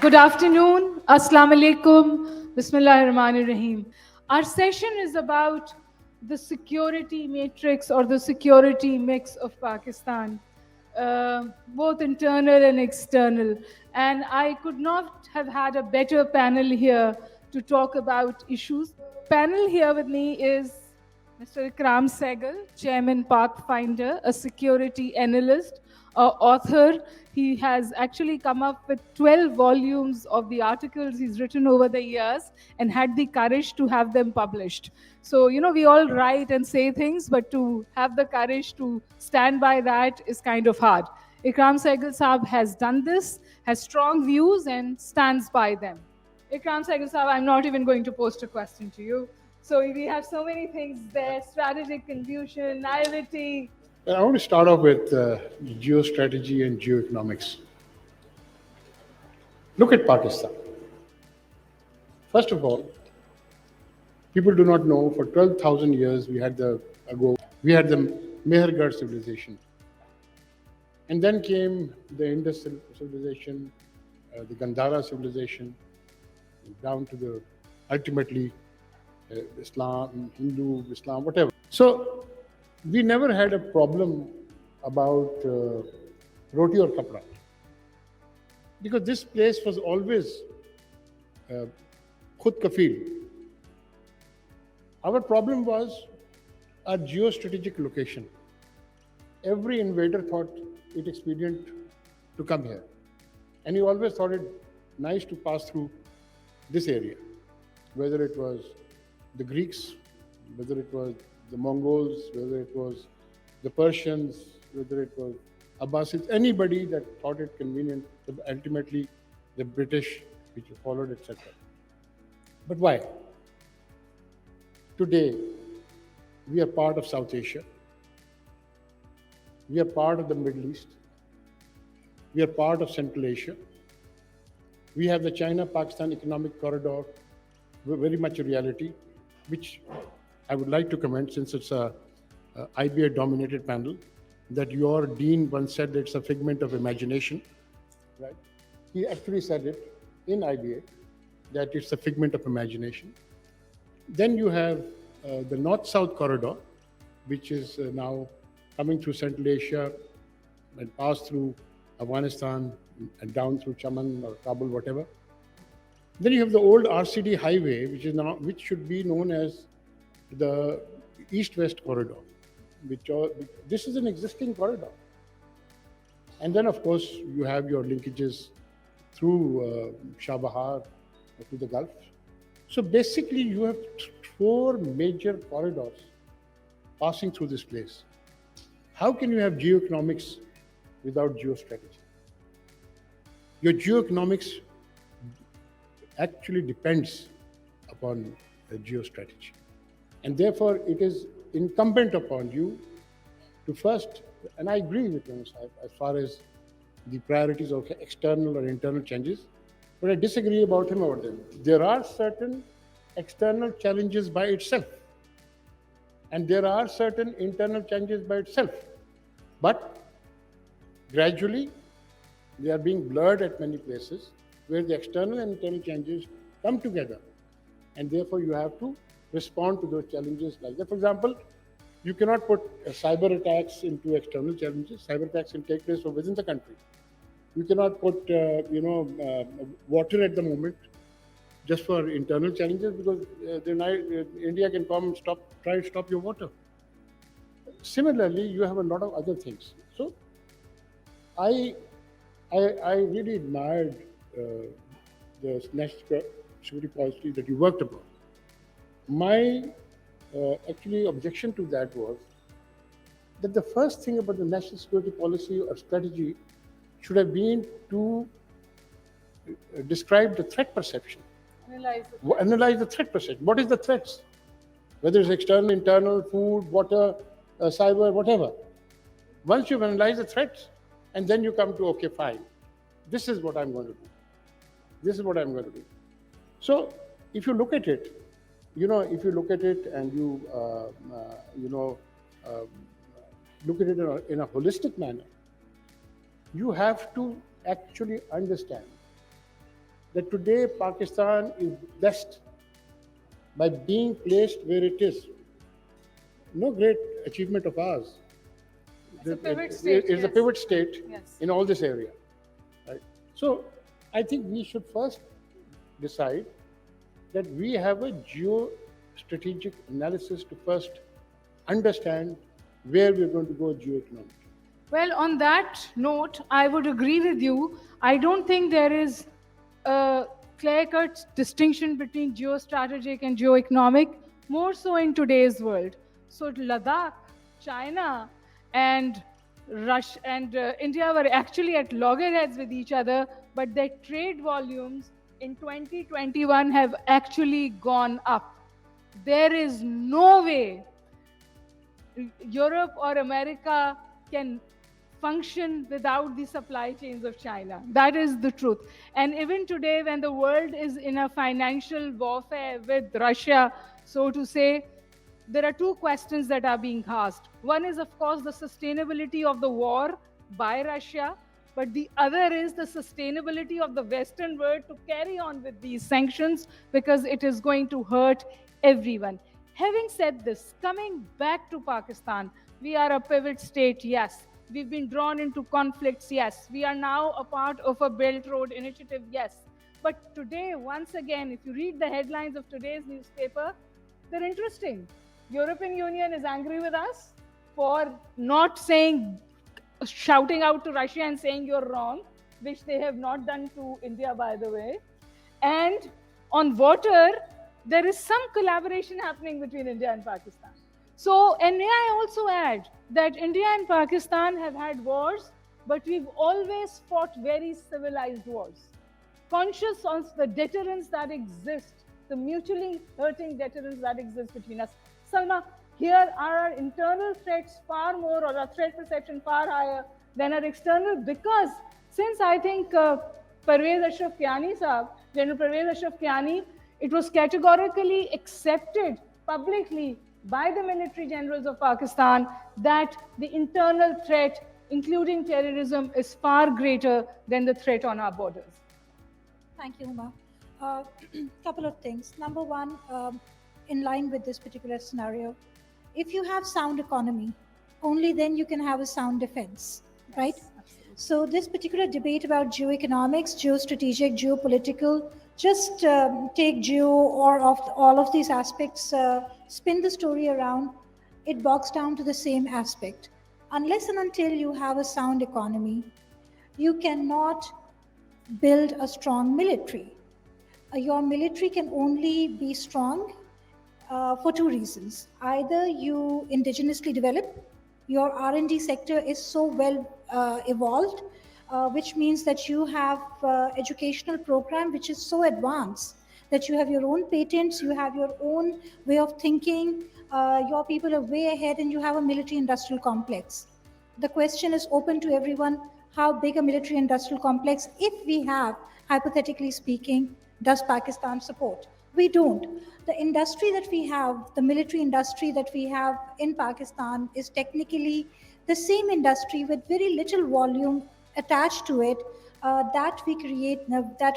Good afternoon. Assalamu alaikum. Bismillahirrahmanirrahim. Our session is about the security matrix or the security mix of Pakistan, both internal and external. And I could not have had a better panel here to talk about issues. Panel here with me is Mr. Ikram Sehgal, Chairman Pathfinder, a security analyst, author. He has actually come up with 12 volumes of the articles he's written over the years and had the courage to have them published. So, we all write and say things, but to have the courage to stand by that is kind of hard. Ikram Sehgal Saab has done this, has strong views, and stands by them. Ikram Sehgal Saab, I'm not even going to post a question to you. So we have so many things there: strategic confusion, naivety. I want to start off with geostrategy and geoeconomics. Look at Pakistan. First of all, people do not know for 12,000 years we had the Mehergarh civilization. And then came the Indus civilization, the Gandhara civilization, down to the ultimately Islam, Hindu, Islam, whatever. So we never had a problem about roti or kapra, because this place was always khud kafil. Our problem was our geostrategic location. Every invader thought it expedient to come here, and he always thought it nice to pass through this area, whether it was the Greeks, whether it was the Mongols, whether it was the Persians, whether it was Abbasids, anybody that thought it convenient, ultimately the British, which followed, etc. But why? Today, we are part of South Asia. We are part of the Middle East. We are part of Central Asia. We have the China-Pakistan economic corridor, very much a reality, which I would like to comment, since it's a IBA-dominated panel, that your dean once said that it's a figment of imagination, right? He actually said it in IBA, that it's a figment of imagination. Then you have the North-South corridor, which is now coming through Central Asia and pass through Afghanistan and down through Chaman or Kabul, whatever. Then you have the old RCD highway, which should be known as the East-West corridor. This is an existing corridor. And then, of course, you have your linkages through Shah Bahar to the Gulf. So basically, you have 4 major corridors passing through this place. How can you have geoeconomics without geostrategy? Your geoeconomics actually depends upon geostrategy. And therefore, it is incumbent upon you to first, and I agree with him as far as the priorities of external or internal changes, but I disagree about him about them. There are certain external challenges by itself, and there are certain internal challenges by itself. But gradually, they are being blurred at many places, where the external and internal changes come together. And therefore, you have to respond to those challenges like that. For example, you cannot put cyber attacks into external challenges. Cyber attacks can take place from within the country. You cannot put, water at the moment just for internal challenges, because India can come try to stop your water. Similarly, you have a lot of other things. So, I really admired the national security policy that you worked upon. My actually objection to that was that the first thing about the national security policy or strategy should have been to describe the threat perception. Analyze the threat perception. What is the threats? Whether it's external, internal, food, water, cyber, whatever. Once you've analyzed the threats, and then you come to, okay, fine, this is what I'm going to do. This is what I'm going to do. So if you look at it, if you look at it and you, look at it in a holistic manner, you have to actually understand that today Pakistan is blessed by being placed where it is. No great achievement of ours. It's a pivot state. It's a Yes. pivot state Yes. in all this area. Right? So I think we should first decide that we have a geostrategic analysis to first understand where we're going to go geoeconomically. Well, on that note, I would agree with you. I don't think there is a clear-cut distinction between geostrategic and geoeconomic, more so in today's world. So Ladakh, China, and Russia and India were actually at loggerheads with each other, but their trade volumes in 2021 have actually gone up. There is no way Europe or America can function without the supply chains of China. That is the truth. And even today, when the world is in a financial warfare with Russia, so to say, there are two questions that are being asked. One is, of course, the sustainability of the war by Russia, but the other is the sustainability of the Western world to carry on with these sanctions because it is going to hurt everyone. Having said this, coming back to Pakistan, we are a pivot state, yes. We've been drawn into conflicts, yes. We are now a part of a Belt Road initiative, yes. But today, once again, if you read the headlines of today's newspaper, they're interesting. European Union is angry with us for not shouting out to Russia and saying you're wrong, which they have not done to India, by the way. And on water, there is some collaboration happening between India and Pakistan. So, and may I also add that India and Pakistan have had wars, but we've always fought very civilized wars, conscious of the deterrence that exists, the mutually hurting deterrence that exists between us. Salma, here are our internal threats far more, or our threat perception far higher than our external, because since I think Pervez Ashraf Kiani sahab, General Pervez Ashraf Kiani, it was categorically accepted publicly by the military generals of Pakistan that the internal threat, including terrorism, is far greater than the threat on our borders. Thank you, Huma. Couple of things. Number one, in line with this particular scenario, if you have sound economy, only then you can have a sound defense, right? Absolutely. So this particular debate about geoeconomics, geostrategic, geopolitical, just take geo or of all of these aspects, spin the story around, it bogs down to the same aspect. Unless and until you have a sound economy, you cannot build a strong military. Your military can only be strong for two reasons. Either you indigenously develop, your R&D sector is so well evolved, which means that you have educational program which is so advanced that you have your own patents, you have your own way of thinking, your people are way ahead, and you have a military industrial complex. The question is open to everyone: how big a military industrial complex, if we have, hypothetically speaking, does Pakistan support? We don't. The industry that we have, the military industry that we have in Pakistan, is technically the same industry with very little volume attached to it, that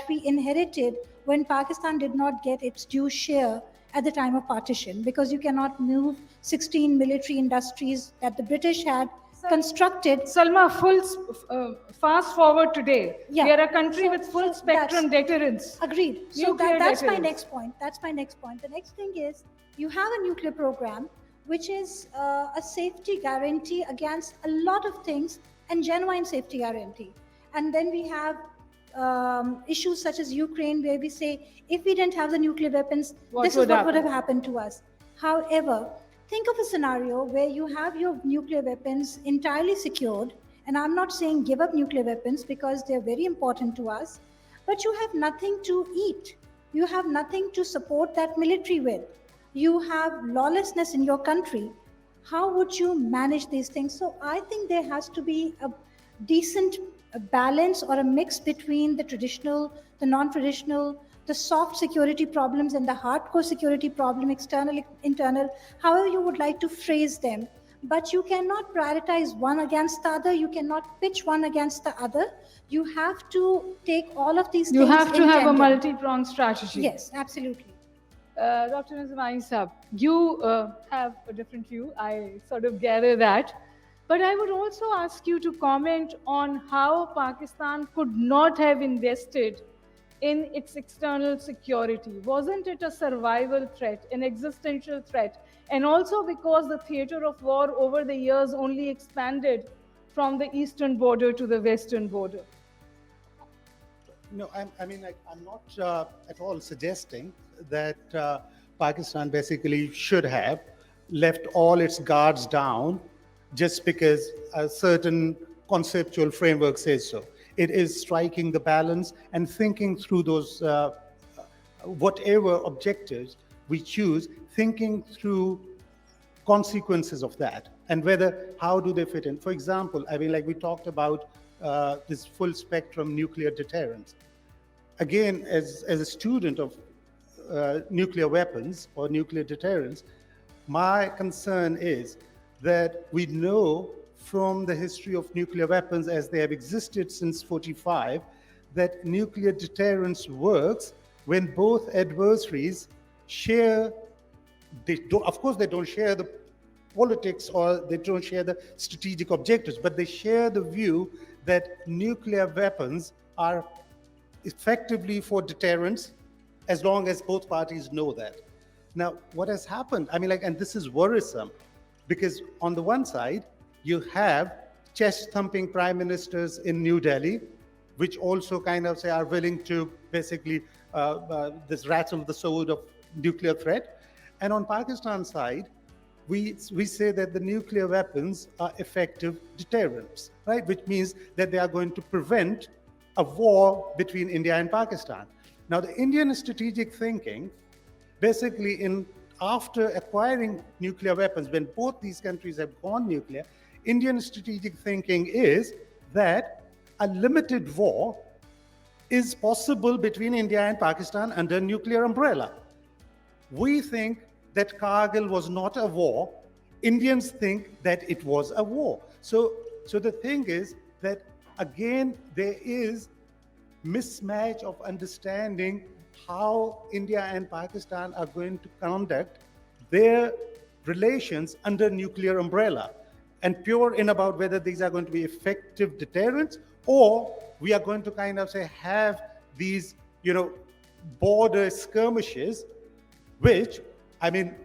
we inherited when Pakistan did not get its due share at the time of partition, because you cannot move 16 military industries that the British had constructed. Salma, fast forward today. Yeah. We are a country So- with full so spectrum deterrence. Agreed. So Nuclear that's my deterrence. next point. That's my next point. The next thing is you have a nuclear program, which is a safety guarantee against a lot of things, and genuine safety guarantee. And then we have issues such as Ukraine, where we say if we didn't have the nuclear weapons, this is what would have happened to us. However, think of a scenario where you have your nuclear weapons entirely secured, and I'm not saying give up nuclear weapons because they're very important to us, but you have nothing to eat. You have nothing to support that military with. You have lawlessness in your country. How would you manage these things? So I think there has to be a decent balance or a mix between the traditional, the non-traditional, the soft security problems and the hardcore security problem, external, internal, however you would like to phrase them. but you cannot prioritize one against the other. You cannot pitch one against the other. You have to take all of these You things have to in have a tandem. multi-pronged strategy. Yes, absolutely. Dr. Nizamani Sahab, you have a different view. I sort of gather that. But I would also ask you to comment on how Pakistan could not have invested in its external security. Wasn't it a survival threat, an existential threat? And also because the theater of war over the years only expanded from the eastern border to the western border. No, I'm not at all suggesting that Pakistan basically should have left all its guards down just because a certain conceptual framework says so. It is striking the balance and thinking through those, whatever objectives we choose, thinking through consequences of that and whether how do they fit in. For example, like we talked about this full spectrum nuclear deterrence. Again, as a student of nuclear weapons or nuclear deterrence, my concern is that we know from the history of nuclear weapons as they have existed since 45 that nuclear deterrence works when both adversaries share, of course they don't share the politics or they don't share the strategic objectives, but they share the view that nuclear weapons are effectively for deterrence as long as both parties know that. Now, what has happened, and this is worrisome, because on the one side, you have chest-thumping prime ministers in New Delhi, which also kind of say are willing to basically this rattle the sword of nuclear threat. And on Pakistan's side, we say that the nuclear weapons are effective deterrents, right? Which means that they are going to prevent a war between India and Pakistan. Now, the Indian strategic thinking, basically after acquiring nuclear weapons, when both these countries have gone nuclear, Indian strategic thinking is that a limited war is possible between India and Pakistan under nuclear umbrella. We think that Kargil was not a war. Indians think that it was a war. So the thing is that, again, there is mismatch of understanding how India and Pakistan are going to conduct their relations under nuclear umbrella, and pure in about whether these are going to be effective deterrents or we are going to kind of say have these, border skirmishes, which,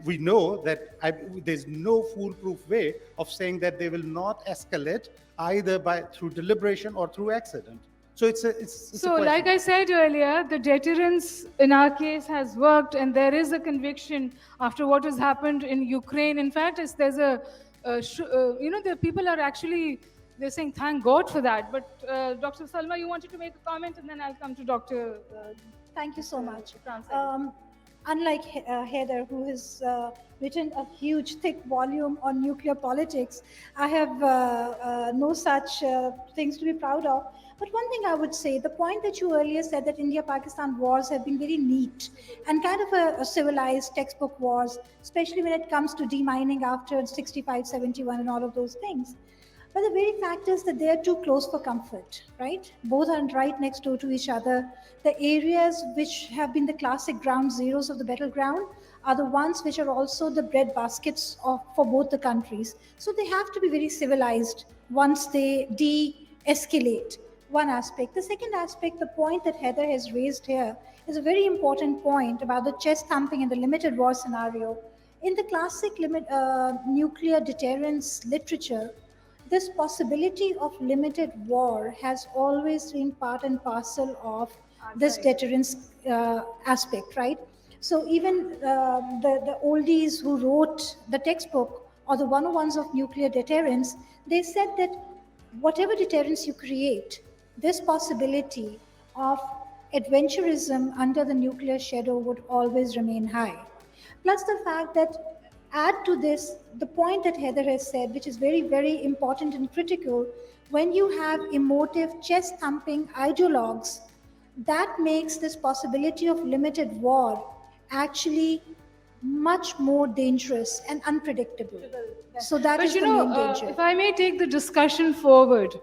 we know that there's no foolproof way of saying that they will not escalate either through deliberation or through accident. So it's so like I said earlier, the deterrence in our case has worked, and there is a conviction after what has happened in Ukraine. In fact, there's the people are actually, they're saying thank God for that. But Dr. Salma, you wanted to make a comment, and then I'll come to Dr. Thank you so much. Ikram Sehgal. Unlike Haider, who has written a huge, thick volume on nuclear politics, I have no such things to be proud of. But one thing I would say, the point that you earlier said that India-Pakistan wars have been very neat and kind of a civilized textbook wars, especially when it comes to demining after 65, 71 and all of those things. But the very fact is that they are too close for comfort, right? Both are right next door to each other. The areas which have been the classic ground zeros of the battleground are the ones which are also the bread baskets for both the countries. So they have to be very civilized once they de-escalate. One aspect. The second aspect, the point that Haider has raised here, is a very important point about the chest thumping and the limited war scenario. In the classic nuclear deterrence literature, this possibility of limited war has always been part and parcel of this deterrence aspect, right? So even the oldies who wrote the textbook or the 101s of nuclear deterrence, they said that whatever deterrence you create, this possibility of adventurism under the nuclear shadow would always remain high. Plus the fact that, add to this the point that Haider has said, which is very, very important and critical, when you have emotive, chest-thumping ideologues, that makes this possibility of limited war actually much more dangerous and unpredictable. So that But is you the know, main danger. if I may take the discussion forward,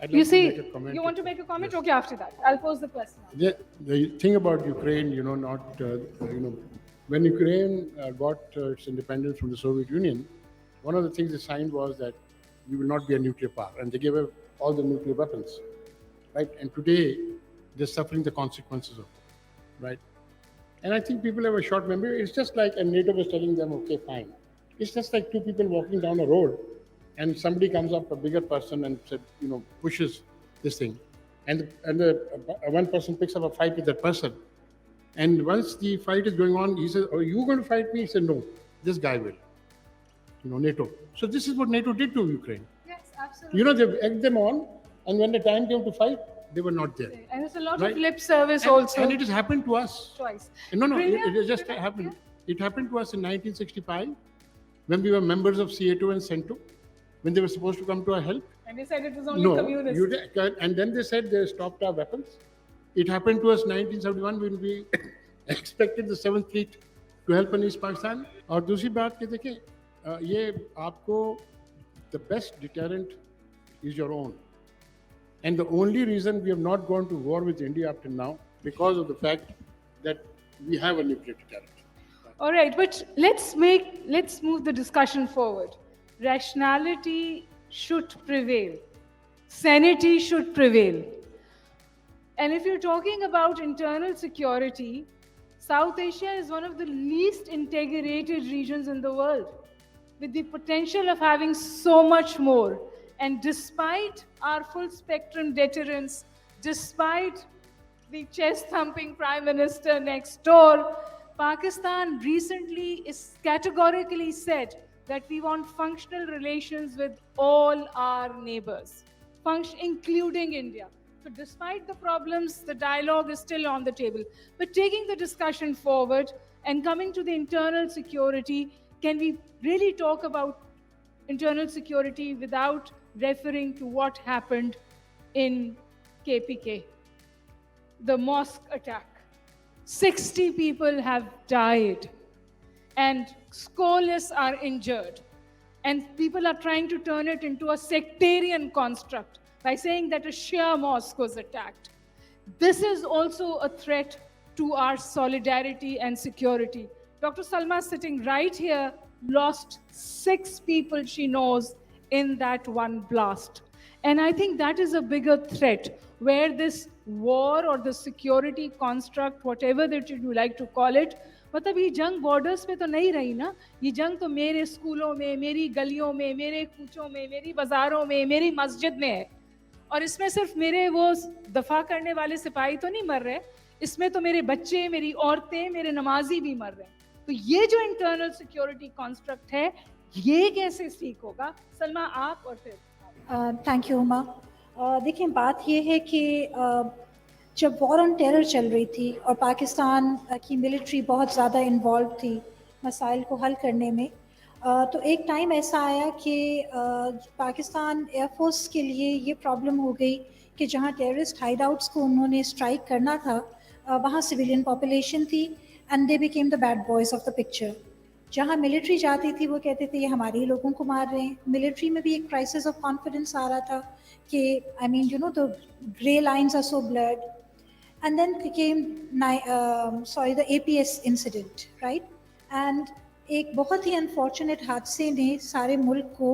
I'd you like to see, make a comment. you want to make a comment? Yes. Okay, after that, I'll pose the question. The thing about Ukraine, when Ukraine got its independence from the Soviet Union, one of the things they signed was that we will not be a nuclear power, and they gave up all the nuclear weapons, right? And today, they're suffering the consequences of it, right? And I think people have a short memory. It's just like, and NATO was telling them, okay, fine. It's just like two people walking down a road, and somebody comes up, a bigger person, and said, pushes this thing, and one person picks up a fight with that person, and once the fight is going on, he says, "Are you going to fight me?" He said, "No, this guy will." NATO. So this is what NATO did to Ukraine. Yes, absolutely. They egged them on, and when the time came to fight, they were not there. And it's a lot Right. of lip service And, also. and it has happened to us. Twice. No, Brilliant. it just happened. It happened to us in 1965 when we were members of CA2 and CENTO, when they were supposed to come to our help. And they said it was only No, communists. and then they said they stopped our weapons. It happened to us 1971 when we expected the 7th Fleet to help in East Pakistan. और दूसरी बात कि देखिए ये आपको the best deterrent is your own. And the only reason we have not gone to war with India up till now because of the fact that we have a nuclear deterrent. All right, but let's move the discussion forward. Rationality should prevail. Sanity should prevail. And if you're talking about internal security, South Asia is one of the least integrated regions in the world, with the potential of having so much more. And despite our full spectrum deterrence, despite the chest thumping prime minister next door, Pakistan recently is categorically said that we want functional relations with all our neighbors, including India. So despite the problems, the dialogue is still on the table. But taking the discussion forward and coming to the internal security, can we really talk about internal security without referring to what happened in KPK, the mosque attack? 60 people have died and scores are injured. And people are trying to turn it into a sectarian construct by saying that a Shia mosque was attacked. This is also a threat to our solidarity and security. Dr. Salma, sitting right here, lost 6 people she knows in that one blast. And I think that is a bigger threat, where this war or the security construct, whatever that you like to call it, मतलब ये जंग borders पे तो नहीं रही ना, ये जंग तो मेरे स्कूलों में, मेरी गलियों में, मेरे कूचों में, मेरी बाजारों में, मेरी मस्जिद में है. और इसमें सिर्फ मेरे वो दफा करने वाले सिपाही तो नहीं मर रहे, इसमें तो मेरे बच्चे, मेरी औरतें, मेरे नमाजी भी मर रहे हैं. तो ये जो इंटरनल सिक्योरिटी कॉन्स्ट्रक्ट है, ये कैसे ठीक होगा? सलमा, आप और फिर. Thank you Huma. देखिए, बात ये है कि जब वॉर ऑन टेरर चल रही थी और पाकिस्तान की मिलिट्री बहुत ज़्यादा इन्वॉल्व थी मसाइल को हल करने में, तो एक टाइम ऐसा आया कि पाकिस्तान एयरफोर्स के लिए ये प्रॉब्लम हो गई कि जहाँ टेररिस्ट हाइड आउट्स को उन्होंने स्ट्राइक करना था, वहाँ सिविलियन पॉपुलेशन थी and they became the bad boys of the picture. जहाँ मिलिट्री जाती थी वो कहते थे ये हमारे ही लोगों को मार रहे हैं. मिलिट्री में भी एक क्राइसिस ऑफ कॉन्फिडेंस आ रहा था कि I mean the grey lines are so blurred. And then came the APS incident, right? And एक बहुत ही अनफॉर्चुनेट हादसे ने सारे मुल्क को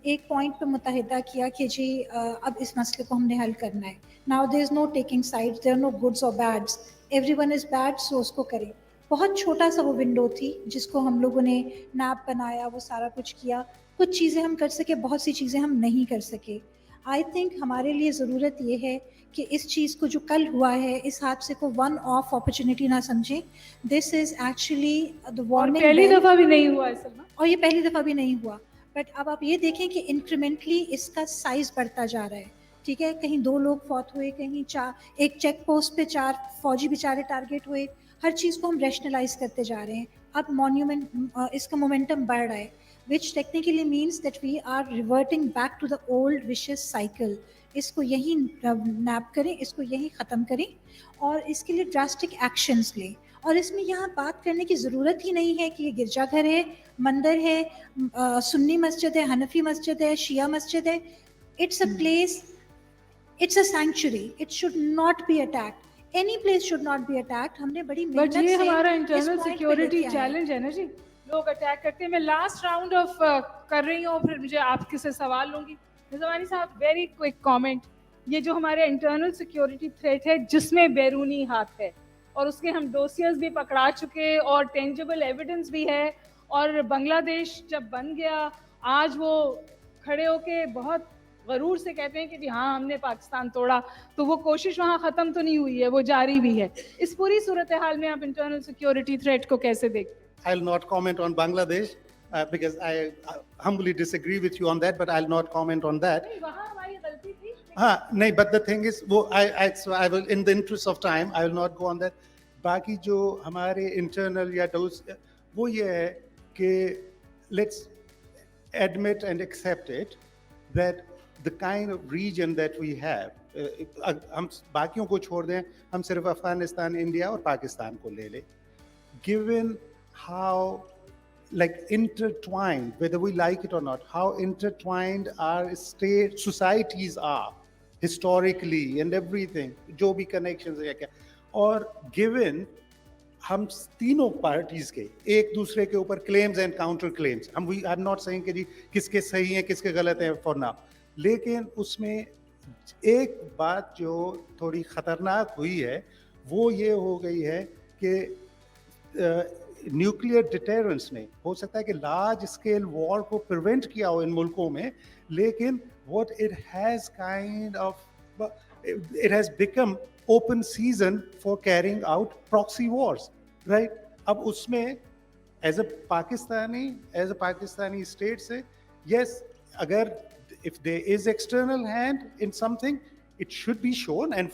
एक पॉइंट पे मुतहिदा किया कि जी अब इस मसले को हमने हल करना है. Now there is no taking sides, there are no goods or bads, everyone is bad, so उसको करें. बहुत छोटा सा वो विंडो थी जिसको हम लोगों ने नैप बनाया, वो सारा कुछ किया. कुछ चीज़ें हम कर सके, बहुत सी चीज़ें हम नहीं कर सके. आई थिंक हमारे लिए ज़रूरत ये है कि इस चीज़ को जो कल हुआ है, इस हादसे को वन ऑफ अपॉर्चुनिटी ना समझें. This is actually the warning. पहली दफ़ा भी नहीं हुआ है सलमा, और ये पहली दफ़ा भी नहीं हुआ. बट अब आप ये देखें कि इंक्रीमेंटली इसका साइज़ बढ़ता जा रहा है. ठीक है, कहीं 2 लोग फौत हुए, कहीं 4, एक चेक पोस्ट पे 4 फौजी बेचारे टारगेट हुए. हर चीज़ को हम रैशनलाइज करते जा रहे हैं. अब इसका मोमेंटम बढ़ रहा है, which technically means that we are reverting back to the old vicious cycle. इसको यहीं नैप करें, इसको यहीं ख़त्म करें और इसके लिए ड्रास्टिक एक्शंस लें. और इसमें यहाँ बात करने की ज़रूरत ही नहीं है कि ये गिरजाघर है, मंदिर है, सुन्नी मस्जिद है, हनफी मस्जिद है, शिया मस्जिद है. It's a place, it's a sanctuary. It should not be attacked. Any place should not be attacked. हमने बड़ी बट मेहनत ये से हमारा इस इंटरनल point पे सिक्योरिटी लेके आए हैं. चैलेंज है ना जी. लोग अटैक करते हैं. मैं लास्ट राउंड ऑफ कर रही हूँ, फिर मुझे आपके से सवाल लूंगी. निज़ामानी साहब, वेरी क्विक कमेंट. ये जो हमारे इंटरनल सिक्योरिटी थ्रेट है जिसमें बैरूनी हाथ है, और उसके हम डोसियर्स भी पकड़ा चुके और टेंजिबल एविडेंस भी है, और बांग्लादेश जब बन गया आज वो खड़े होके बहुत गरूर से कहते हैं कि जी हाँ हमने पाकिस्तान तोड़ा, तो वो कोशिश वहाँ ख़त्म तो नहीं हुई है, वो जारी भी है. इस पूरी सूरत हाल में आप इंटरनल सिक्योरिटी थ्रेट को कैसे देखते हैं? I'll not comment on Bangladesh because I humbly disagree with you on that, but I'll not comment on that. नहीं, वहाँ हमारी गलती थी. हाँ नहीं, but the thing is, वो I will, in the interest of time, I will not go on that. बाकी जो हमारे internal या those, वो ये है कि let's admit and accept it that the kind of region that we have, हम बाकियों को छोड़ दें, हम सिर्फ अफगानिस्तान, इंडिया और पाकिस्तान को ले लें. Given how like intertwined, whether we like it or not, how intertwined our state societies are historically and everything, जो भी connections है क्या, और given हम तीनों parties के एक दूसरे के ऊपर claims and counter claims, I'm not saying कि जी किसके सही हैं किसके गलत हैं for now, लेकिन उसमें एक बात जो थोड़ी खतरनाक हुई है वो ये हो गई है कि न्यूक्लियर डिटेरेंस ने हो सकता है कि लार्ज स्केल वॉर को प्रिवेंट किया हो इन मुल्कों में, लेकिन what it has kind of, it has become open season for carrying out proxy Wars, right. अब उसमें एज अ पाकिस्तानी स्टेट से यस, अगर if there is external hand in something, it should be shown and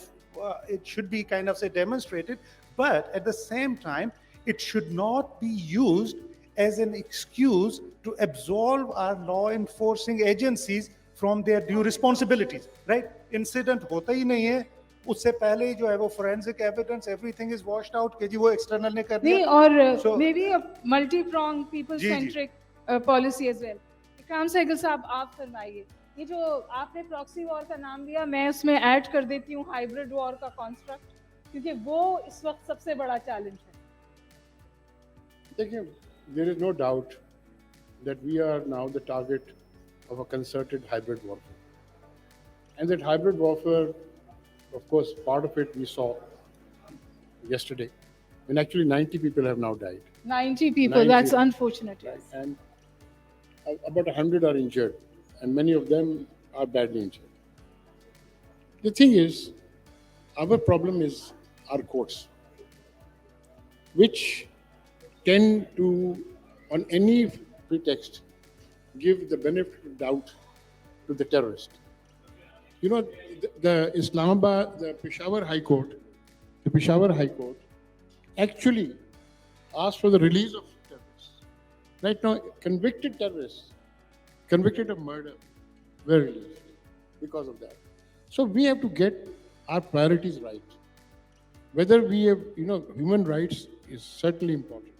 it should be kind of say demonstrated, but at the same time it should not be used as an excuse to absolve our law enforcing agencies from their due responsibilities, right. Incident hota hi nahi hai, उससे पहले ही जो है वो forensic evidence everything is washed out कि जी वो external ने कर दिया. नहीं, और maybe a multi-pronged people ji, centric policy as well. इकराम सहगल साहब, आप फरमाइए. ये जो आपने प्रॉक्सी वॉर का नाम दिया, मैं उसमें ऐड कर देती हूँ हाइब्रिड वॉर का कॉन्स्ट्रक्ट, क्योंकि वो इस वक्त सबसे बड़ा चैलेंज है. देखिए, there is no doubt that we are now the target of a concerted hybrid warfare. And that hybrid warfare, of course, part of it we saw yesterday, when actually 90 people have now died. 90 people, 90. that's unfortunate. Yes. And about 100 are injured, and many of them are badly injured. The thing is, our problem is our courts, which tend to, on any pretext, give the benefit of doubt to the terrorist. You know, the Islamabad, the Peshawar High Court actually asked for the release of terrorists. Right now, convicted terrorists, convicted of murder, were released because of that. So we have to get our priorities right. Whether we have, human rights is certainly important.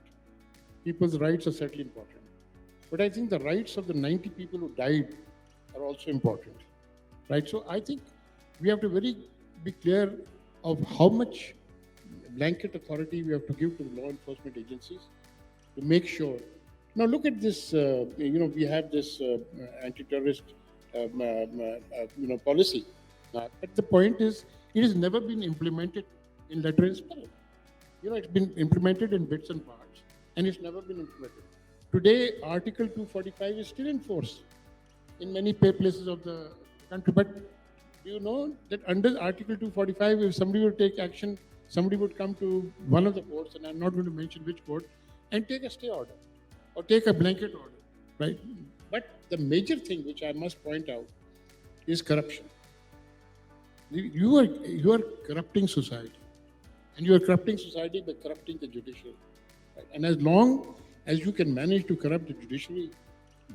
People's rights are certainly important. But I think the rights of the 90 people who died are also important. Right? So I think we have to be clear of how much blanket authority we have to give to the law enforcement agencies to make sure. Now look at this, we have this anti-terrorist, policy. But the point is, it has never been implemented in letter and spirit. It's been implemented in bits and parts, and it's never been implemented. Today, Article 245 is still in force in many places of the country. But do you know that under Article 245, if somebody would take action, somebody would come to one of the courts, and I'm not going to mention which court, and take a stay order or take a blanket order, right? But the major thing which I must point out is corruption. You are corrupting society, and you are corrupting society by corrupting the judiciary. Right? And as long as you can manage to corrupt the judiciary,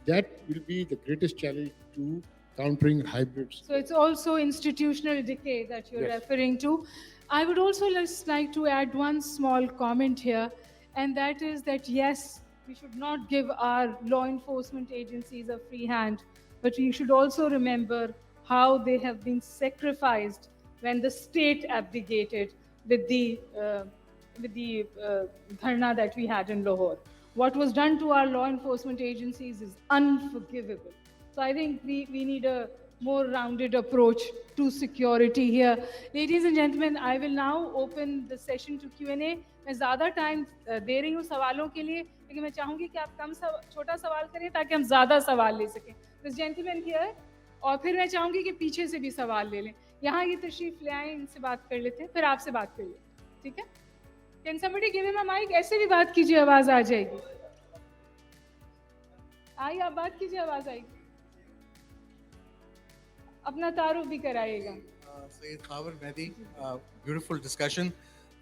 that will be the greatest challenge to countering hybrids. So it's also institutional decay that you're Yes. referring to. I would also just like to add one small comment here, and that is that yes, we should not give our law enforcement agencies a free hand, but we should also remember how they have been sacrificed when the state abdicated with the dharna that we had in Lahore. What was done to our law enforcement agencies is unforgivable. So I think we need a more rounded approach to security here. Ladies and gentlemen, I will now open the session to Q&A. मैं ज़्यादा time दे रही हूँ सवालों के लिए, लेकिन मैं चाहूँगी कि आप छोटा सवाल करें ताकि हम ज़्यादा सवाल ले सकें. This gentleman here, और फिर मैं चाहूँगी कि पीछे से भी सवाल ले लें. यहाँ ये तशरीफ ले आए, इनसे बात कर लेते हैं, फिर आपसे बात कर लेते हैं. ठीक है? Can somebody give him a mic? ऐसे भी बात कीजिए, आवाज़ आ जाएगी. आइए आप बात कीजिए, आवाज़ आएगी. अपना तारुफ भी कराइएगा. Sayyid Khawar Mehdi, beautiful discussion.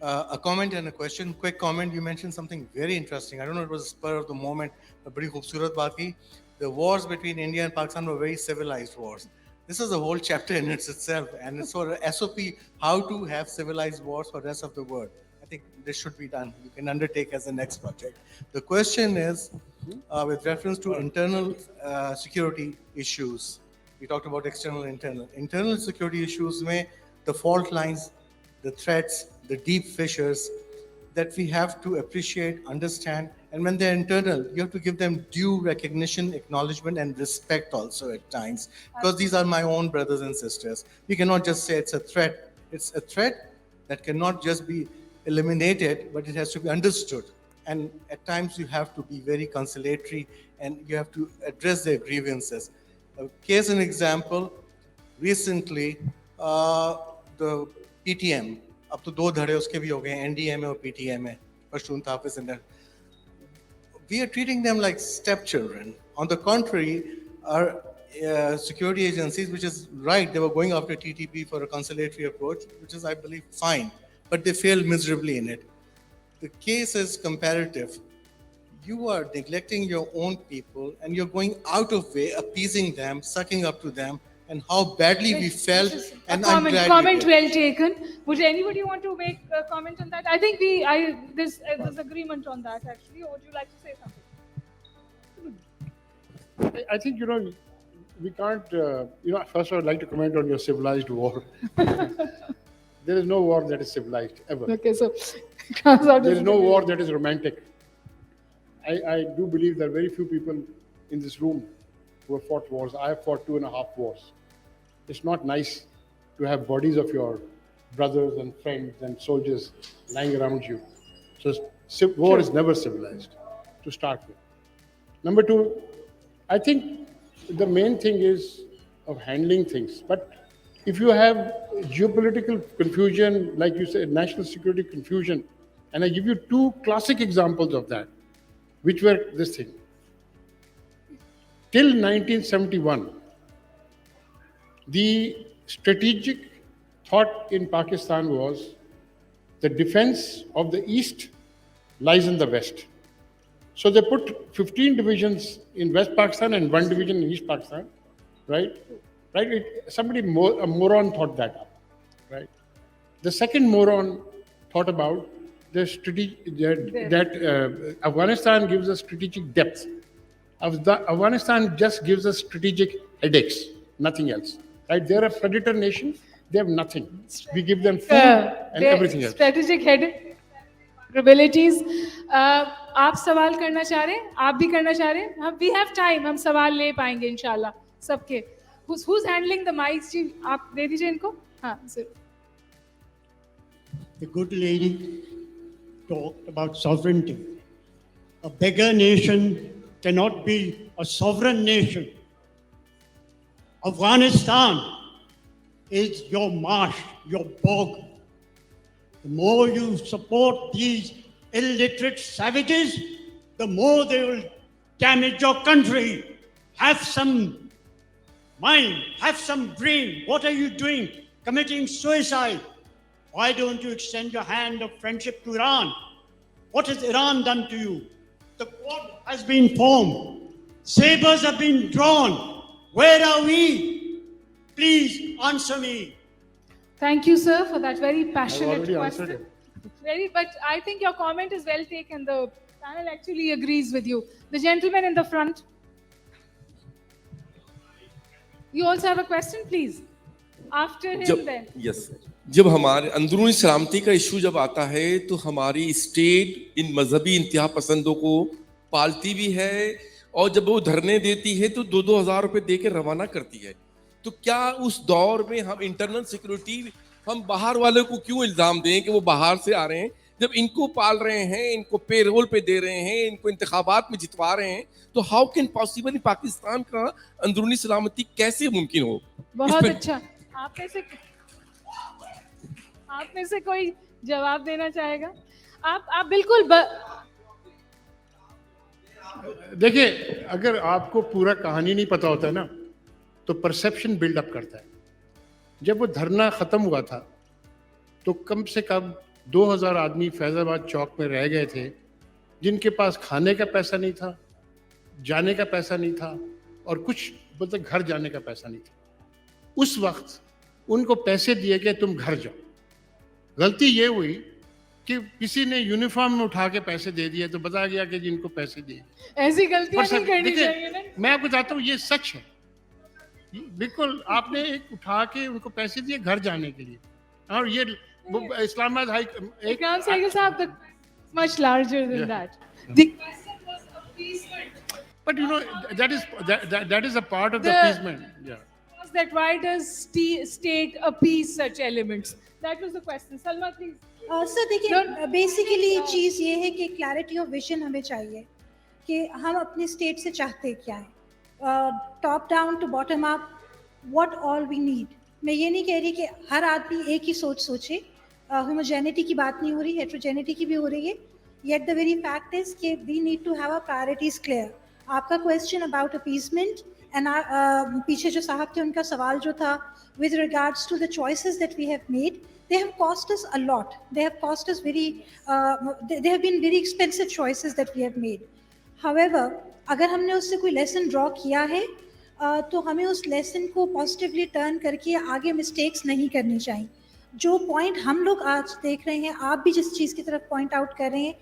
A comment and a question. Quick comment. You mentioned something very interesting. I don't know, it was a spur of the moment. A badi khoobsurat baat ki. The wars between India and Pakistan were very civilized wars. This is a whole chapter in itself, and it's sort of SOP how to have civilized wars for the rest of the world. I think this should be done. You can undertake as the next project. The question is with reference to internal security issues. We talked about external and internal. Internal security issues may the fault lines, the threats, the deep fissures that we have to appreciate, understand, and when they're internal, you have to give them due recognition, acknowledgement, and respect also at times, because these are my own brothers and sisters. We cannot just say it's a threat. It's a threat that cannot just be eliminated, but it has to be understood. And at times you have to be very conciliatory and you have to address their grievances. A case and example, recently, the PTM, अब तो दो धड़े उसके भी हो गए, NDM और PTM है, Pashtun Tahfiz and that. We are treating them like stepchildren. On the contrary, our security agencies, which is right, they were going after TTP for a conciliatory approach, which is, I believe, fine, but they failed miserably in it. The case is comparative. You are neglecting your own people and you're going out of way, appeasing them, sucking up to them, and how badly we felt. And I'm glad comment well taken. Would anybody want to make a comment on that? I think there's agreement on that actually. Or would you like to say something? I think, we can't, first I would like to comment on your civilized war. There is no war that is civilized, ever. Okay, so there is no war that is romantic. I do believe there are very few people in this room who have fought wars. I have fought 2.5 wars. It's not nice to have bodies of your brothers and friends and soldiers lying around you. So war is never civilized, to start with. Number two, I think the main thing is of handling things. But if you have geopolitical confusion, like you said, national security confusion, and I give you 2 classic examples of that, which were this thing. Till 1971, the strategic thought in Pakistan was the defense of the East lies in the West. So they put 15 divisions in West Pakistan and 1 division in East Pakistan, right? Right? A moron thought that up, right? The second moron thought about the that Afghanistan gives us strategic depth. Afghanistan just gives us strategic headaches, nothing else. Right? They're a predator nation. They have nothing. We give them food and everything else. Strategic headache, capabilities. आप सवाल करना चाह रहे हैं? आप भी करना चाह रहे हैं? We have time. हम सवाल ले पाएंगे इंशाल्लाह सबके. Who's handling the mics? जी आप दे दीजिए इनको. हाँ sir. The good lady talked about sovereignty. A beggar nation cannot be a sovereign nation. Afghanistan is your marsh, your bog. The more you support these illiterate savages, the more they will damage your country. Have some mind, have some brain. What are you doing? Committing suicide. Why don't you extend your hand of friendship to Iran? What has Iran done to you? The Quad has been formed. Sabers have been drawn. Where are we? Please answer me. Thank you, sir, for that very I've passionate already answered question. it. But I think your comment is well taken. The panel actually agrees with you. The gentleman in the front. You also have a question, please. After him, then. Yes, जब हमारे अंदरूनी सलामती का issue जब आता है तो हमारी स्टेट इन मजहबी इंतहा पसंदों को पालती भी है, और जब वो धरने देती है तो 2-2 हज़ार रुपए दे के रवाना करती है. तो क्या उस दौर में हम इंटरनल सिक्योरिटी, हम बाहर वाले को क्यों इल्जाम दें कि वो बाहर से आ रहे हैं, जब इनको पाल रहे हैं, इनको पेरोल पे दे रहे हैं, इनको इंतखाबात में जितवा रहे हैं, तो हाउ कैन पॉसिबल पाकिस्तान का अंदरूनी सलामती कैसे मुमकिन हो? बहुत अच्छा. आप में से कोई जवाब देना चाहेगा? आप बिल्कुल देखिए, अगर आपको पूरा कहानी नहीं पता होता है ना, तो परसेप्शन बिल्डअप करता है. जब वो धरना ख़त्म हुआ था तो कम से कम 2000 आदमी फैज़ाबाद चौक में रह गए थे, जिनके पास खाने का पैसा नहीं था, जाने का पैसा नहीं था, और कुछ मतलब घर जाने का पैसा नहीं था. उस वक्त उनको पैसे दिए गए, तुम घर जाओ. गलती ये हुई कि किसी ने यूनिफॉर्म में उठा के पैसे दे दिए, तो बता गया कि जिनको पैसे दिए. ऐसी गलतियां नहीं करनी चाहिए ना. मैं आपको बताता हूँ, ये सच है. बिल्कुल, आपने एक उठा के उनको पैसे दिए घर जाने के लिए, और ये इस्लामाबाद हाई Ikram Sehgal साहब, the much larger than Yeah. that. The question was appeasement. But you know, that is a part of the The- appeasement. Yeah. Was that why does state appease such elements? That was the question. Salma, please. Sir देखिए, basically चीज़ ये है कि clarity of vision हमें चाहिए कि हम अपने state से चाहते क्या है. Top down to bottom up, what all we need. मैं ये नहीं कह रही कि हर आदमी एक ही सोचे. होमोजेनिटी की बात नहीं हो रही, हेट्रोजेनिटी की भी हो रही है. Yet the very fact is कि we need to have a priorities clear. आपका क्वेश्चन अबाउट अपीसमेंट एंड पीछे जो साहब थे उनका सवाल जो था with regards to the choices that we have made, they have cost us a lot. They have cost us they have been very expensive choices that we have made. However, अगर हमने उससे कोई लेसन ड्रॉ किया है तो हमें उस lesson को पॉजिटिवली टर्न करके आगे मिस्टेक्स नहीं करनी चाहिए. जो पॉइंट हम लोग आज देख रहे हैं, आप भी जिस चीज़ की तरफ पॉइंट आउट कर रहे हैं,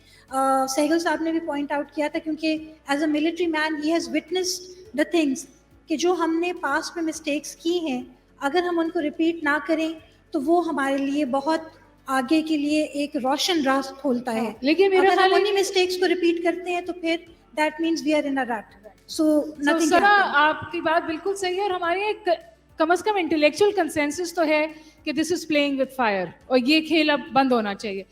सहगल साहब ने भी पॉइंट आउट किया था, क्योंकि as a military man he has witnessed the things कि जो हमने पास्ट में मिस्टेक्स की हैं, अगर हम उनको रिपीट ना करें तो वो हमारे लिए बहुत आगे के लिए एक रोशन राह खोलता है. लेकिन मेरा अगर हम ख्याल है उन्हीं मिस्टेक्स को रिपीट करते हैं तो फिर that means we are in a rut. So nothing. सरा, आपकी बात बिल्कुल सही है, और हमारे एक कम से कम इंटेलेक्चुअल कंसेंसस तो है कि this is playing with fire, और ये खेल अब बंद होना चाहिए.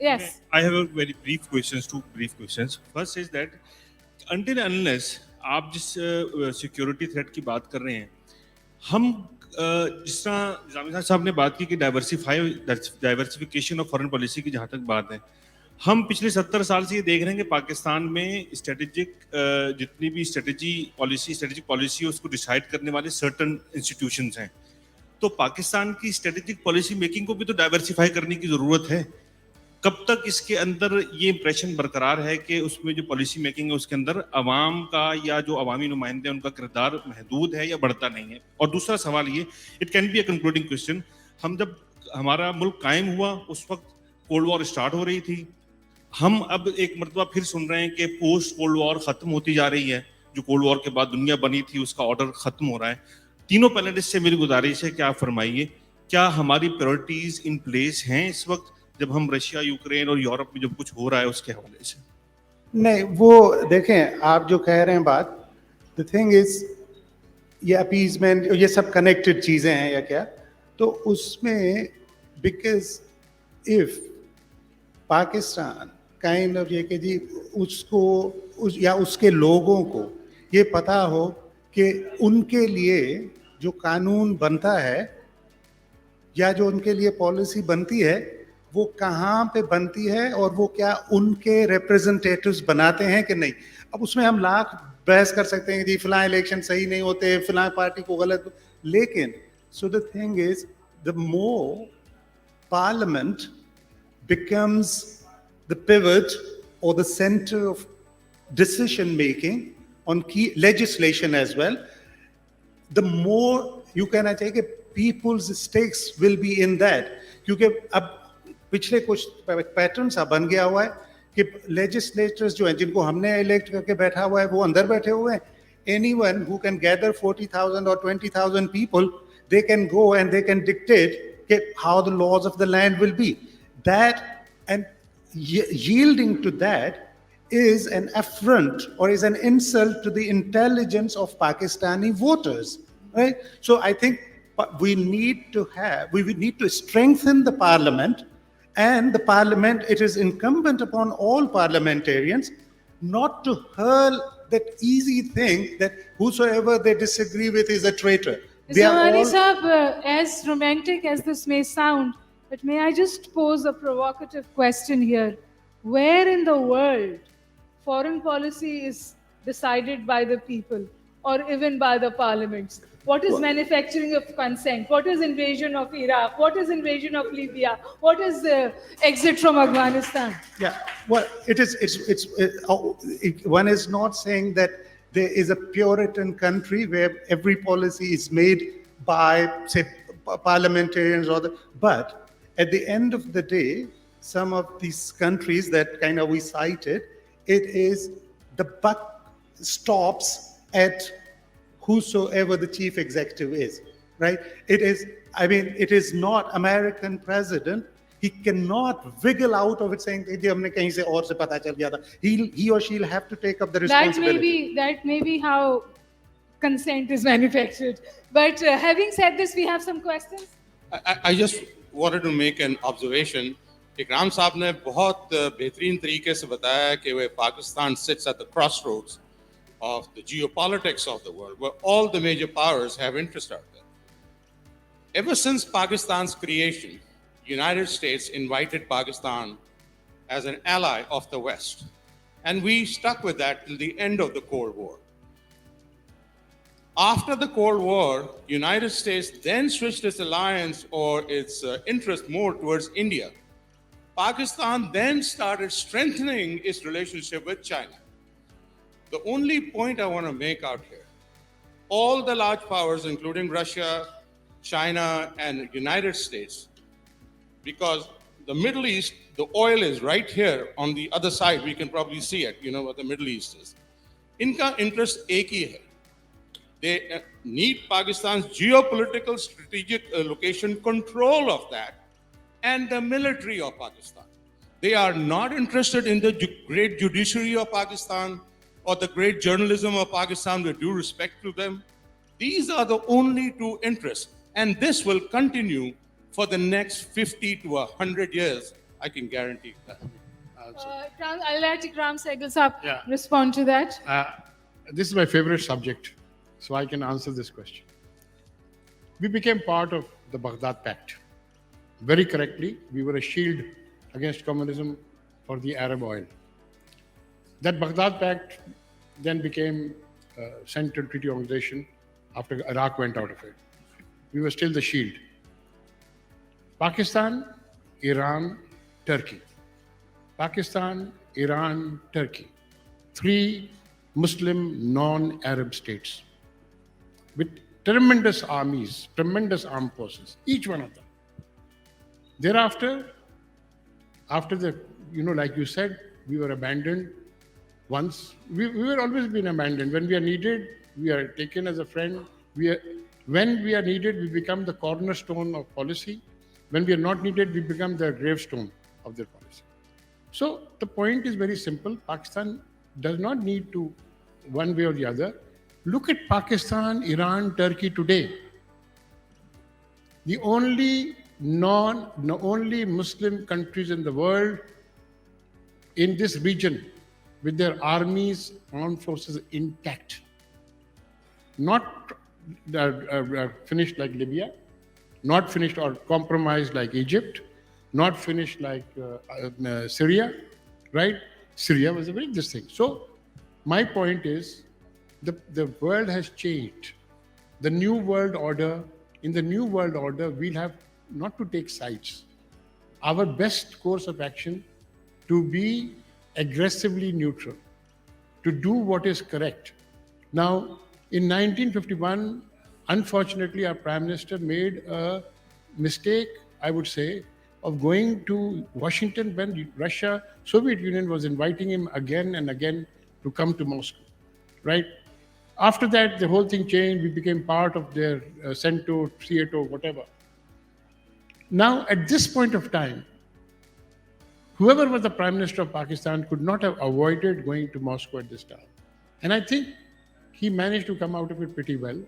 Yes. I have a very brief questions, two brief questions. First is that until and unless आप जिस सिक्योरिटी थ्रेट की बात कर रहे हैं, हम जिस तरह जामिद साहब ने बात की कि डाइवर्सिफिकेशन ऑफ फॉरेन पॉलिसी की जहाँ तक बात है, हम पिछले 70 साल से ये देख रहे हैं कि पाकिस्तान में स्ट्रेटेजिक जितनी भी स्ट्रेटेजिक पॉलिसी है उसको डिसाइड करने वाले सर्टन इंस्टीट्यूशंस हैं. तो पाकिस्तान की स्ट्रेटेजिक पॉलिसी मेकिंग को भी तो डाइवर्सिफाई करने की ज़रूरत है. कब तक इसके अंदर ये इंप्रेशन बरकरार है कि उसमें जो पॉलिसी मेकिंग है उसके अंदर अवाम का या जो अवामी नुमाइंदे हैं उनका किरदार महदूद है या बढ़ता नहीं है? और दूसरा सवाल ये, it can be a concluding question, हम जब हमारा मुल्क कायम हुआ उस वक्त कोल्ड वॉर स्टार्ट हो रही थी. हम अब एक मरतबा फिर सुन रहे हैं कि पोस्ट कोल्ड वॉर ख़त्म होती जा रही है. जो कोल्ड वॉर के बाद दुनिया बनी थी उसका ऑर्डर ख़त्म हो रहा है. तीनों पैनलिस्ट से मेरी गुजारिश है कि आप फरमाइए, क्या हमारी प्रायोरिटीज़ इन प्लेस हैं इस वक्त जब हम रशिया, यूक्रेन और यूरोप में जब कुछ हो रहा है उसके हवाले से? नहीं, वो देखें, आप जो कह रहे हैं बात, द थिंग इज ये अपीजमेंट, ये सब कनेक्टेड चीज़ें हैं या क्या, तो उसमें because if Pakistan kind of ये कि जी या उसके लोगों को ये पता हो कि उनके लिए जो कानून बनता है या जो उनके लिए पॉलिसी बनती है वो कहाँ पे बनती है और वो क्या उनके रिप्रेजेंटेटिव्स बनाते हैं कि नहीं. अब उसमें हम लाख बहस कर सकते हैं कि जी फलां इलेक्शन सही नहीं होते, फलां पार्टी को गलत, लेकिन so the thing is the more parliament becomes the pivot or the center of decision making on key legislation as well, the more you can, I take it, people's stakes will be in that. क्योंकि अब पिछले कुछ pattern सा बन गया हुआ है कि लेजिस्लेटर्स जो हैं जिनको हमने इलेक्ट करके बैठा हुआ है वो अंदर बैठे हुए हैं. Anyone who can gather 40,000 or 20,000 people, they can go and they can dictate how the laws of the land will be. That and yielding to that is an affront or is an insult to the intelligence of Pakistani voters, right? So I think we need to strengthen the parliament, and the parliament, it is incumbent upon all parliamentarians not to hurl that easy thing that whosoever they disagree with is a traitor. They are Nizamani all, Sahab, as romantic as this may sound, but may I just pose a provocative question here? Where in the world foreign policy is decided by the people or even by the parliaments? What is manufacturing of consent? What is invasion of Iraq? What is invasion of Libya? What is the exit from Afghanistan? yeah, well, one is not saying that there is a Puritan country where every policy is made by, say, parliamentarians but at the end of the day, some of these countries that kind of we cited, it is the buck stops at whosoever the chief executive is, right? It is not American president. He cannot wiggle out of it saying, he or she will have to take up the responsibility. That may be how consent is manufactured. But having said this, we have some questions. I just wanted to make an observation. Ikram साहब ने बहुत बेहतरीन तरीके से बताया कि वह Pakistan sits at the crossroads of the geopolitics of the world, where all the major powers have interest out there. Ever since Pakistan's creation, United States invited Pakistan as an ally of the West, and we stuck with that till the end of the Cold War. After the Cold War, United States then switched its alliance or its interest more towards India. Pakistan then started strengthening its relationship with China. The only point I want to make out here, all the large powers, including Russia, China, and the United States, because the Middle East, the oil is right here on the other side. We can probably see it, you know what the Middle East is. Inka interest ek hi hai. They need Pakistan's geopolitical strategic location control of that and the military of Pakistan. They are not interested in the great judiciary of Pakistan or the great journalism of Pakistan, with due respect to them. These are the only two interests, and this will continue for the next 50 to 100 years. I can guarantee that. I'll let Ikram Sehgal respond to that. This is my favorite subject, so I can answer this question. We became part of the Baghdad Pact. Very correctly, we were a shield against communism for the Arab oil. That Baghdad Pact then became a Central Treaty Organization after Iraq went out of it. We were still the shield. Pakistan, Iran, Turkey. Pakistan, Iran, Turkey. 3 Muslim non-Arab states with tremendous armies, tremendous armed forces, each one of them. Thereafter, after the, like you said, we were abandoned once. We were always been abandoned. When we are needed, we are taken as a friend. When we are needed, we become the cornerstone of policy. When we are not needed, we become the gravestone of their policy. So the point is very simple. Pakistan does not need to one way or the other. Look at Pakistan, Iran, Turkey today. The only Muslim countries in the world in this region with their armies, armed forces intact. Not finished like Libya, not finished or compromised like Egypt, not finished like Syria, right? Syria was a very this thing. So my point is the world has changed. The new world order, in the new world order, we'll have not to take sides. Our best course of action to be aggressively neutral, to do what is correct. Now, in 1951, Unfortunately, our Prime Minister made a mistake, I would say, of going to Washington when Russia, Soviet Union was inviting him again and again to come to Moscow, right? After that, the whole thing changed. We became part of their CENTO, CETO, whatever. Now, at this point of time, whoever was the Prime Minister of Pakistan could not have avoided going to Moscow at this time. And I think he managed to come out of it pretty well.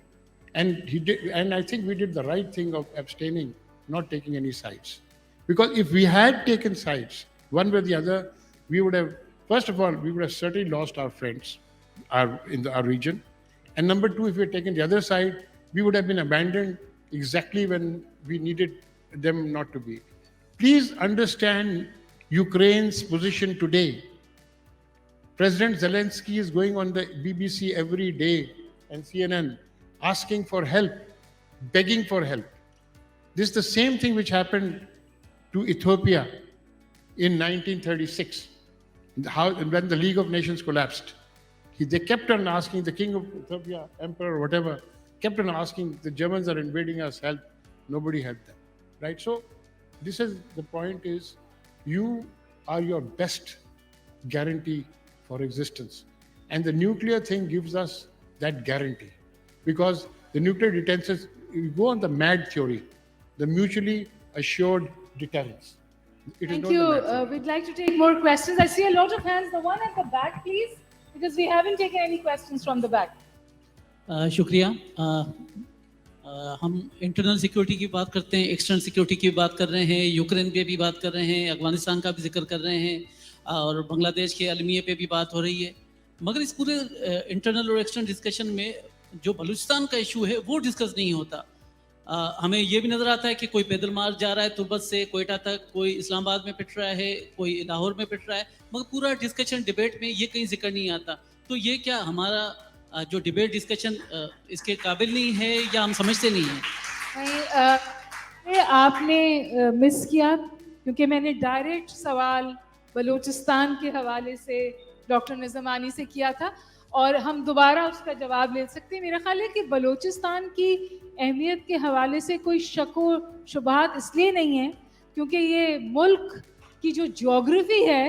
And he did, and I think we did the right thing of abstaining, not taking any sides. Because if we had taken sides, one way or the other, we would have, first of all, we would have certainly lost our friends in our region. And number two, if we had taken the other side, we would have been abandoned exactly when we needed them not to be. Please understand Ukraine's position today. President Zelensky is going on the BBC every day and CNN asking for help, begging for help. This is the same thing which happened to Ethiopia in 1936, when the League of Nations collapsed. They kept on asking, the king of Ethiopia, emperor, whatever, kept on asking, the Germans are invading us, help. Nobody helped them, right? So this is the point is, you are your best guarantee for existence. And the nuclear thing gives us that guarantee. Because the nuclear deterrence, you go on the MAD theory, the mutually assured deterrence. Thank you. We'd like to take more questions. I see a lot of hands. The one at the back, please, because we haven't taken any questions from the back. शुक्रिया हम internal security की बात करते हैं, external security की बात कर रहे हैं, यूक्रेन पे भी बात कर रहे हैं, अफगानिस्तान का भी जिक्र कर रहे हैं और बांग्लादेश के अलमिये पे भी बात हो रही है। मगर इस पूरे इंटरनल और एक्सटर्नल डिस्कशन में जो बलूचिस्तान का इशू है वो डिस्कस नहीं होता। हमें ये भी नज़र आता है कि कोई पैदल मार्च जा रहा है तुर्बत से कोयटा तक, कोई इस्लामाबाद में पिट रहा है, कोई लाहौर में पिट रहा है, मगर पूरा डिस्कशन डिबेट में ये कहीं जिक्र नहीं आता। तो ये क्या हमारा जो डिबेट डिस्कशन इसके काबिल नहीं है या हम समझते नहीं हैं? नहीं, आपने मिस किया, क्योंकि मैंने डायरेक्ट सवाल बलूचिस्तान के हवाले से डॉक्टर निज़ामानी से किया था और हम दोबारा उसका जवाब ले सकते हैं। मेरा ख्याल है कि बलूचिस्तान की अहमियत के हवाले से कोई शक व शुबहात इसलिए नहीं है क्योंकि ये मुल्क की जो ज्योग्राफी है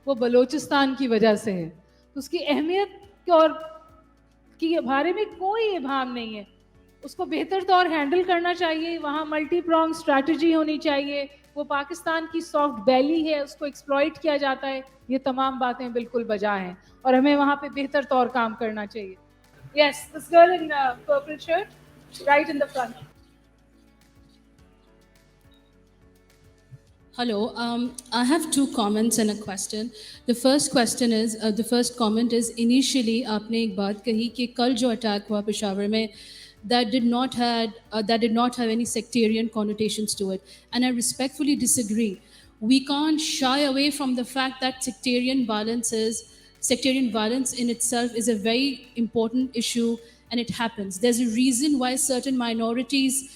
वो बलूचिस्तान की वजह से है। तो उसकी अहमियत और के बारे में कोई इबाम नहीं है। उसको बेहतर तौर हैंडल करना चाहिए, वहाँ मल्टी प्रॉन्ग स्ट्रैटेजी होनी चाहिए। वो पाकिस्तान की सॉफ्ट बैली है, उसको एक्सप्लॉइट किया जाता है। ये तमाम बातें बिल्कुल बजा हैं और हमें वहाँ पे बेहतर तौर काम करना चाहिए। Yes, this girl in purple shirt, right in the front. Hello, I have two comments and a question. The first comment is initially आपने एक बात कही कि कल जो attack हुआ पेशावर में that did not have any sectarian connotations to it, and I respectfully disagree. We can't shy away from the fact that sectarian violence in itself is a very important issue, and it happens. There's a reason why certain minorities,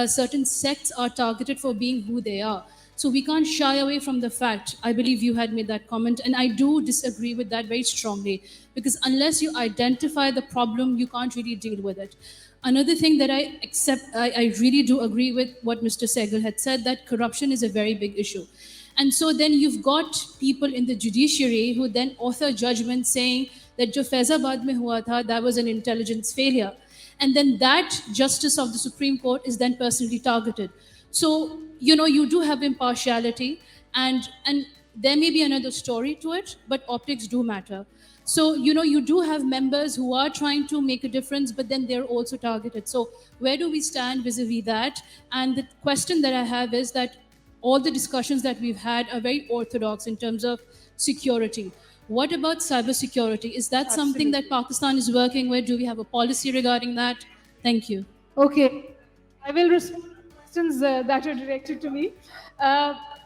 certain sects are targeted for being who they are. So we can't shy away from the fact. I believe you had made that comment, and I do disagree with that very strongly, because unless you identify the problem, you can't really deal with it. Another thing that I really do agree with what Mr. Sehgal had said, that corruption is a very big issue. And so then you've got people in the judiciary who then author judgments saying that jo Faizabad mein hua tha, that was an intelligence failure. And then that justice of the Supreme Court is then personally targeted. So, you do have impartiality, and there may be another story to it, but optics do matter. So, you do have members who are trying to make a difference, but then they're also targeted. So where do we stand vis-a-vis that? And the question that I have is that all the discussions that we've had are very orthodox in terms of security. What about cybersecurity? Is that something that Pakistan is working with? Do we have a policy regarding that? Thank you. Okay, I will respond to questions that are directed to me.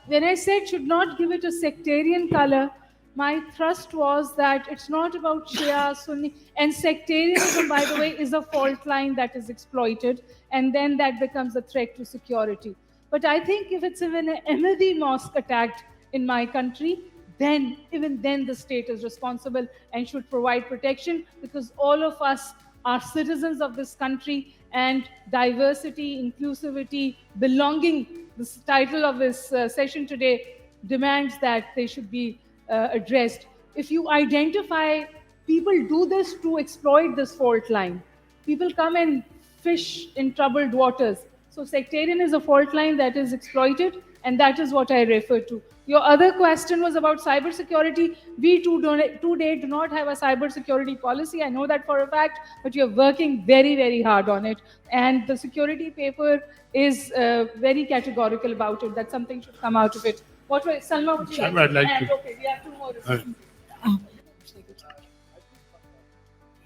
When I said should not give it a sectarian color, my thrust was that it's not about Shia, Sunni, and sectarianism, by the way, is a fault line that is exploited, and then that becomes a threat to security. But I think if it's even an Ahmadi mosque attacked in my country, then even then the state is responsible and should provide protection, because all of us are citizens of this country and diversity, inclusivity, belonging. This title of this session today demands that they should be addressed. If you identify, people do this to exploit this fault line. People come and fish in troubled waters. So sectarian is a fault line that is exploited, and that is what I refer to. Your other question was about cybersecurity. We today do not have a cybersecurity policy. I know that for a fact, but you're working very, very hard on it. And the security paper is very categorical about it, that something should come out of it. What was Salma? Would you like I'd like and, to. okay, we have two more.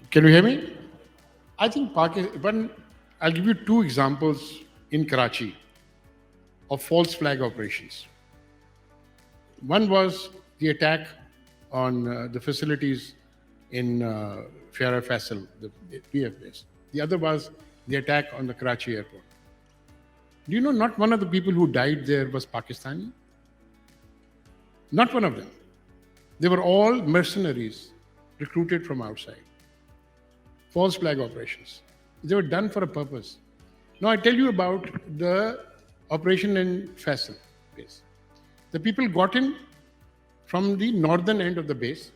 Can you hear me? I think Pakistan, I'll give you two examples in Karachi of false flag operations. One was the attack on the facilities in Farah Faisal, the PF base. The other was the attack on the Karachi airport. Do you know not one of the people who died there was Pakistani? Not one of them. They were all mercenaries recruited from outside. False flag operations. They were done for a purpose. Now I tell you about the operation in Faisal base. The people got in from the northern end of the base.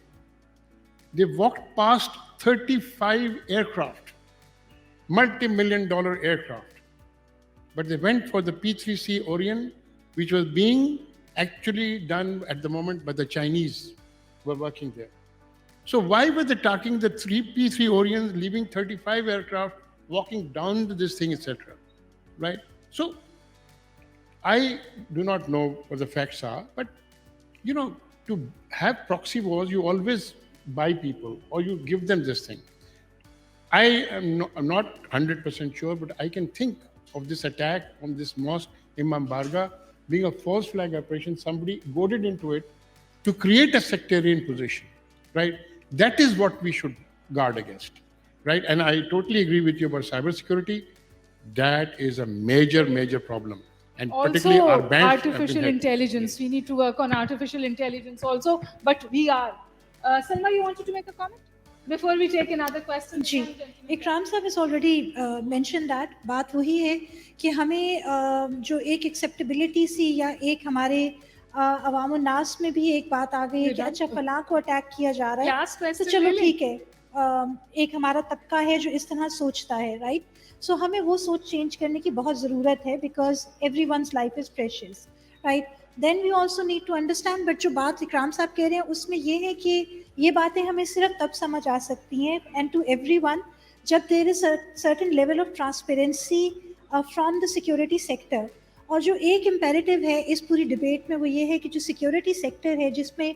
They walked past 35 aircraft, multi-million-dollar aircraft. But they went for the P-3C Orion, which was being actually done at the moment by the Chinese who were working there. So why were they talking the P-3 Orions, leaving 35 aircraft, walking down to this thing, etc., right? So I do not know what the facts are, but you know, to have proxy wars, you always buy people or you give them this thing. I'm not 100% sure, but I can think of this attack on this mosque, Imam Barga, being a false flag operation. Somebody goaded into it to create a sectarian position, right? That is what we should guard against, right? And I totally agree with you about cybersecurity. That is a major, major problem. And particularly Also, our banks artificial intelligence. We need to work on artificial intelligence also, but we are. Salma, you wanted to make a comment before we take another question? जी, इकराम साहब has already mentioned that. बात वही है कि हमें जो एक acceptability सी या एक हमारे अवाम नास में भी एक बात आ गई है कि अच्छा फलां को अटैक किया जा रहा है, तो चलो ठीक है, एक हमारा तबका है जो इस तरह सोचता है, राइट? सो हमें वो सोच चेंज करने की बहुत ज़रूरत है, because everyone's life is precious, right? Then we also need to understand, but जो बात इकराम साहब कह रहे हैं उसमें ये है कि ये बातें हमें सिर्फ तब समझ आ सकती हैं एंड टू एवरीवन जब there is certain level of transparency from the security sector. और जो एक इम्पेरेटिव है इस पूरी डिबेट में वो ये है कि जो सिक्योरिटी सेक्टर है जिसमें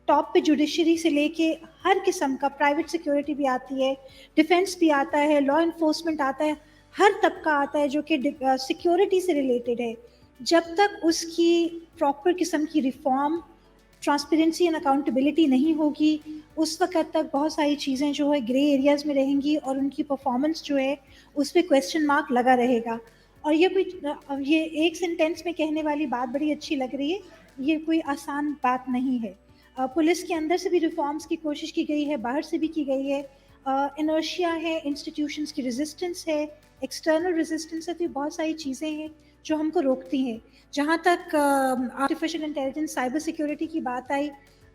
टॉप पे जुडिशरी से लेके हर किस्म का, प्राइवेट सिक्योरिटी भी आती है, डिफेंस भी आता है, लॉ इन्फोर्समेंट आता है, हर तबका आता है जो कि सिक्योरिटी से रिलेटेड है, जब तक उसकी प्रॉपर किस्म की रिफॉर्म, ट्रांसपेरेंसी एंड अकाउंटेबिलिटी नहीं होगी, उस वक्त तक बहुत सारी चीज़ें जो है ग्रे एरियाज़ में रहेंगी और उनकी परफॉर्मेंस जो है उस पर क्वेश्चन मार्क लगा रहेगा. और ये एक सेंटेंस में कहने वाली बात बड़ी अच्छी लग रही है, ये कोई आसान बात नहीं है. पुलिस के अंदर से भी रिफॉर्म्स की कोशिश की गई है, बाहर से भी की गई है, इनर्शिया है, इंस्टीट्यूशंस की रेजिस्टेंस है, एक्सटर्नल रेजिस्टेंस है, तो ये बहुत सारी चीज़ें हैं जो हमको रोकती हैं. जहाँ तक आर्टिफिशियल इंटेलिजेंस, साइबर सिक्योरिटी की बात आई,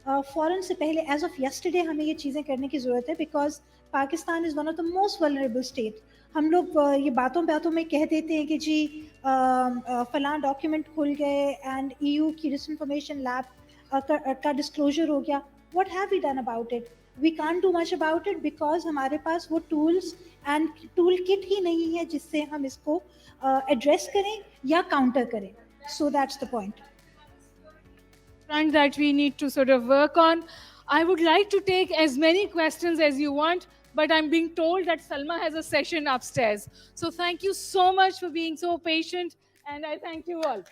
फ़ौरन से पहले एज ऑफ यस्टरडे हमें ये चीज़ें करने की ज़रूरत है, because Pakistan is one of the most vulnerable state. हम लोग ये बातों में कह देते हैं कि जी फलां डॉक्यूमेंट खुल गए एंड EU की डिसइंफॉर्मेशन लैब का डिस्क्लोजर हो गया. What have we done about it? We can't do much about it because हमारे पास वो टूल्स एंड टूल किट ही नहीं है जिससे हम इसको एड्रेस करें या काउंटर करें. So that's the point. Front that we need to sort of work on. I would like to take as many questions as you want, but I'm being told that Salma has a session upstairs. So thank you so much for being so patient, and I thank you all.